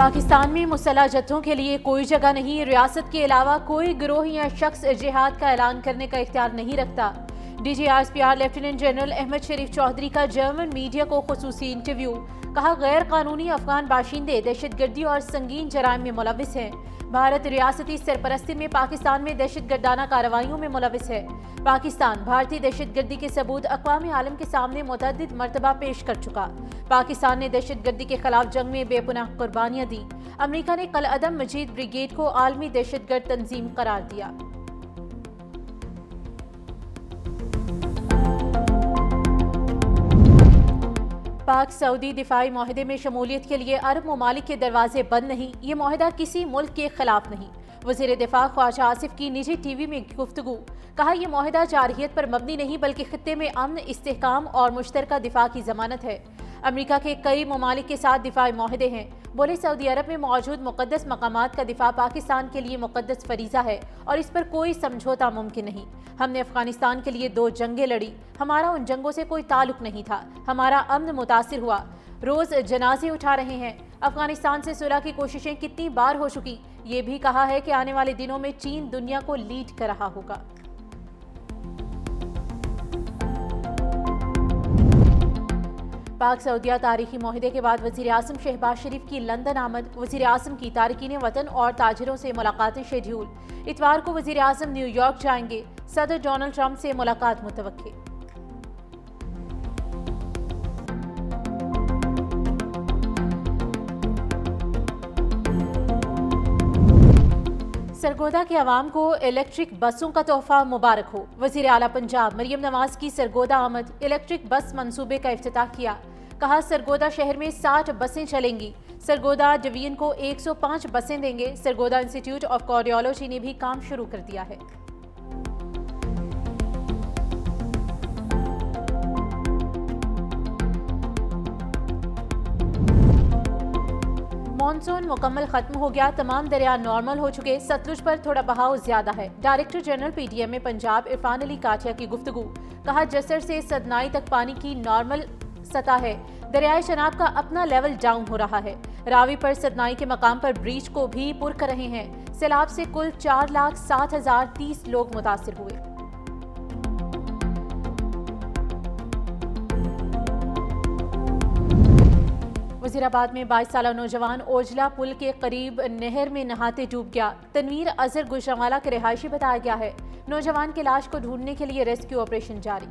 پاکستان میں مسلح جتھوں کے لیے کوئی جگہ نہیں، ریاست کے علاوہ کوئی گروہ یا شخص جہاد کا اعلان کرنے کا اختیار نہیں رکھتا۔ D G R S P R lieutenant general Ahmed Sharif Chaudhry کا جرمن میڈیا کو خصوصی انٹرویو۔ کہا غیر قانونی افغان باشندے دہشت گردی اور سنگین جرائم میں ملوث ہیں۔ بھارت ریاستی سرپرستی میں پاکستان میں دہشت گردانہ کارروائیوں میں ملوث ہے۔ پاکستان بھارتی دہشت گردی کے ثبوت اقوام عالم کے سامنے متعدد مرتبہ پیش کر چکا۔ پاکستان نے دہشت گردی کے خلاف جنگ میں بے پناہ قربانیاں دی۔ امریکہ نے قلعہ مجید بریگیڈ کو عالمی دہشت گرد تنظیم قرار دیا۔ پاک سعودی دفاعی معاہدے میں شمولیت کے لیے عرب ممالک کے دروازے بند نہیں، یہ معاہدہ کسی ملک کے خلاف نہیں۔ وزیر دفاع خواجہ آصف کی نجی ٹی وی میں گفتگو۔ کہا یہ معاہدہ جارحیت پر مبنی نہیں بلکہ خطے میں امن، استحکام اور مشترکہ دفاع کی ضمانت ہے۔ امریکہ کے کئی ممالک کے ساتھ دفاعی معاہدے ہیں۔ بولے سعودی عرب میں موجود مقدس مقامات کا دفاع پاکستان کے لیے مقدس فریضہ ہے اور اس پر کوئی سمجھوتا ممکن نہیں۔ ہم نے افغانستان کے لیے 2 جنگیں لڑی، ہمارا ان جنگوں سے کوئی تعلق نہیں تھا، ہمارا امن متاثر ہوا۔ روز جنازے اٹھا رہے ہیں۔ افغانستان سے صلح کی کوششیں کتنی بار ہو چکی۔ یہ بھی کہا ہے کہ آنے والے دنوں میں چین دنیا کو لیڈ کر رہا ہوگا۔ پاک سعودیہ تاریخی معاہدے کے بعد وزیر اعظم شہباز شریف کی لندن آمد۔ وزیر اعظم کی تارکین وطن اور تاجروں سے ملاقاتیں شیڈیول۔ اتوار کو وزیر اعظم نیو یارک جائیں گے۔ صدر ڈونلڈ ٹرمپ سے ملاقات متوقع۔ سرگودا کے عوام کو الیکٹرک بسوں کا تحفہ مبارک ہو۔ وزیر اعلیٰ پنجاب مریم نواز کی سرگودا آمد۔ الیکٹرک بس منصوبے کا افتتاح کیا۔ کہا سرگودا شہر میں 60 بسیں چلیں گی۔ سرگودا ڈویژن کو 105 بسیں دیں گے۔ سرگودا انسٹیٹیوٹ آف کارڈیالوجی نے بھی کام شروع کر دیا ہے۔ مانسون مکمل ختم ہو گیا، تمام دریا نارمل ہو چکے، ستلج پر تھوڑا بہاؤ زیادہ ہے۔ Director general P D M میں پنجاب عرفان علی کاٹیا کی گفتگو۔ کہا جسر سے سدنائی تک پانی کی نارمل سطح ہے، دریائے چناب کا اپنا لیول ڈاؤن ہو رہا ہے۔ راوی پر سدنائی کے مقام پر بریچ کو بھی پر کر رہے ہیں۔ سیلاب سے کل 4,07,030 لوگ متاثر ہوئے۔ وزیر آباد میں 22 سالہ نوجوان اوجلا پل کے قریب نہر میں نہاتے ڈوب گیا۔ تنویر اظہر گوجرانوالہ کے رہائشی بتایا گیا ہے۔ نوجوان کی لاش کو ڈھونڈنے کے لیے ریسکیو آپریشن جاری۔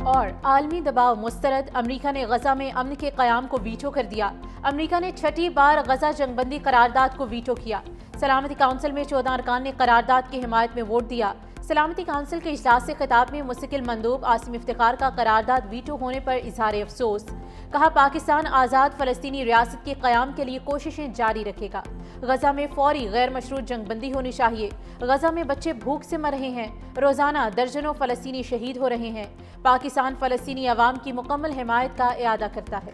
اور عالمی دباؤ مسترد، امریکہ نے غزہ میں امن کے قیام کو ویٹو کر دیا۔ امریکہ نے 6ٹھی بار غزہ جنگ بندی قرارداد کو ویٹو کیا۔ سلامتی کونسل میں 14 ارکان نے قرارداد کی حمایت میں ووٹ دیا۔ سلامتی کونسل کے اجلاس سے خطاب میں مستقل مندوب عاصم افتخار کا قرارداد ویٹو ہونے پر اظہار افسوس۔ کہا پاکستان آزاد فلسطینی ریاست کے قیام کے لیے کوششیں جاری رکھے گا۔ غزہ میں فوری غیر مشروط جنگ بندی ہونی چاہیے۔ غزہ میں بچے بھوک سے مر رہے ہیں، روزانہ درجنوں فلسطینی شہید ہو رہے ہیں۔ پاکستان فلسطینی عوام کی مکمل حمایت کا اعادہ کرتا ہے۔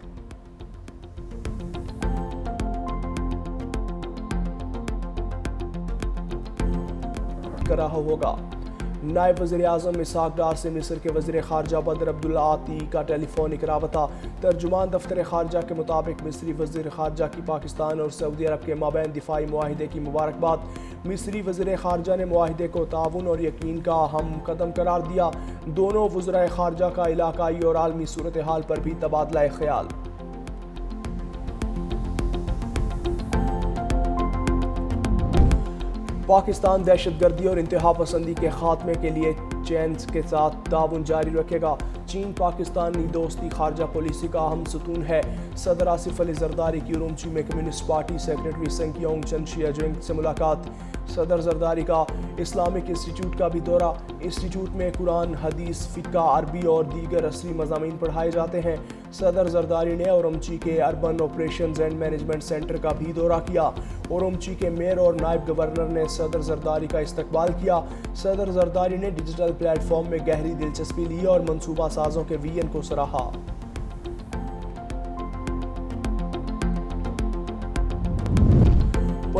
رہا ہوگا۔ نائب وزیر اعظم اسحاق ڈار سے مصر کے وزیر خارجہ بدر عبدالعاطی کا ٹیلی فونک رابطہ۔ ترجمان دفتر خارجہ کے مطابق مصری وزیر خارجہ کی پاکستان اور سعودی عرب کے مابین دفاعی معاہدے کی مبارکباد۔ مصری وزیر خارجہ نے معاہدے کو تعاون اور یقین کا اہم قدم قرار دیا۔ دونوں وزرائے خارجہ کا علاقائی اور عالمی صورتحال پر بھی تبادلہ خیال۔ پاکستان دہشت گردی اور انتہا پسندی کے خاتمے کے لیے چین کے ساتھ تعاون جاری رکھے گا۔ چین پاکستانی دوستی خارجہ پالیسی کا اہم ستون ہے۔ صدر آصف علی زرداری کی ارومچی میں کمیونسٹ پارٹی سیکریٹری سنگ یونگ چن شیاجنگ سے ملاقات۔ صدر زرداری کا اسلامک انسٹیٹیوٹ کا بھی دورہ۔ انسٹیٹیوٹ میں قرآن، حدیث، فقہ، عربی اور دیگر عصری مضامین پڑھائے جاتے ہیں۔ صدر زرداری نے ارومچی کے urban operations and management centre کا بھی دورہ کیا۔ ارومچی کے میئر اور نائب گورنر نے صدر زرداری کا استقبال کیا۔ صدر زرداری نے ڈیجیٹل پلیٹ فارم میں گہری دلچسپی لی اور منصوبہ سازوں کے ویژن کو سراہا۔